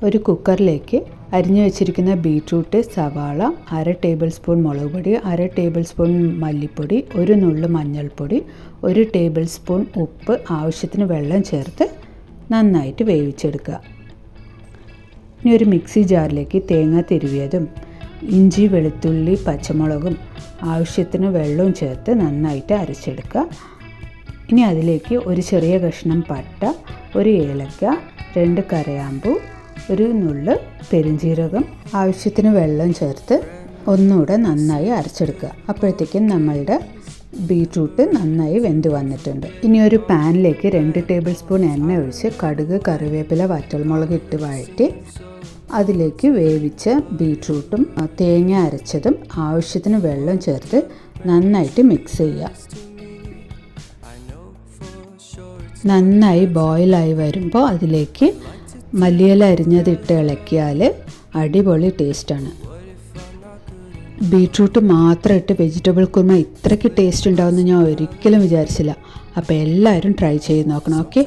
ഒരു കുക്കറിലേക്ക് അരിഞ്ഞു വെച്ചിരിക്കുന്ന ബീറ്റ്റൂട്ട്, സവാള, 1/2 ടേബിൾ സ്പൂൺ മുളക് പൊടി, 1/2 ടേബിൾ സ്പൂൺ മല്ലിപ്പൊടി, 1 നുള്ളു മഞ്ഞൾപ്പൊടി, 1 ടേബിൾ സ്പൂൺ ഉപ്പ്, ആവശ്യത്തിന് വെള്ളം ചേർത്ത് നന്നായിട്ട് വേവിച്ചെടുക്കുക. ഇനി ഒരു മിക്സി ജാറിലേക്ക് തേങ്ങ തിരുവിയതും ഇഞ്ചി, വെളുത്തുള്ളി, പച്ചമുളകും ആവശ്യത്തിന് വെള്ളവും ചേർത്ത് നന്നായിട്ട് അരച്ചെടുക്കുക. ഇനി അതിലേക്ക് ഒരു ചെറിയ കഷ്ണം പട്ട, 1 ഏലക്ക, 2 കരയാമ്പൂ, 1 നുള്ള് പെരുംജീരകം, ആവശ്യത്തിന് വെള്ളം ചേർത്ത് ഒന്നുകൂടെ നന്നായി അരച്ചെടുക്കുക. അപ്പോഴത്തേക്കും നമ്മളുടെ ബീറ്റ്റൂട്ട് നന്നായി വെന്ത് വന്നിട്ടുണ്ട്. ഇനി ഒരു പാനിലേക്ക് 2 ടേബിൾ സ്പൂൺ എണ്ണ ഒഴിച്ച് കടുക്, കറിവേപ്പില, വറ്റൽമുളക് ഇട്ട് വഴറ്റി അതിലേക്ക് വേവിച്ച ബീറ്റ്റൂട്ടും തേങ്ങ അരച്ചതും ആവശ്യത്തിന് വെള്ളം ചേർത്ത് നന്നായിട്ട് മിക്സ് ചെയ്യുക. നന്നായി ബോയിലായി വരുമ്പോൾ അതിലേക്ക് മല്ലിയില അരിഞ്ഞതിട്ട് ഇളക്കിയാൽ അടിപൊളി ടേസ്റ്റാണ്. ബീറ്റ്റൂട്ട് മാത്രം ഇട്ട് വെജിറ്റബിൾ കുറുമ ഇത്രയ്ക്ക് ടേസ്റ്റ് ഉണ്ടാവുമെന്ന് ഞാൻ ഒരിക്കലും വിചാരിച്ചില്ല. അപ്പോൾ എല്ലാവരും ട്രൈ ചെയ്ത് നോക്കണം. ഓക്കെ.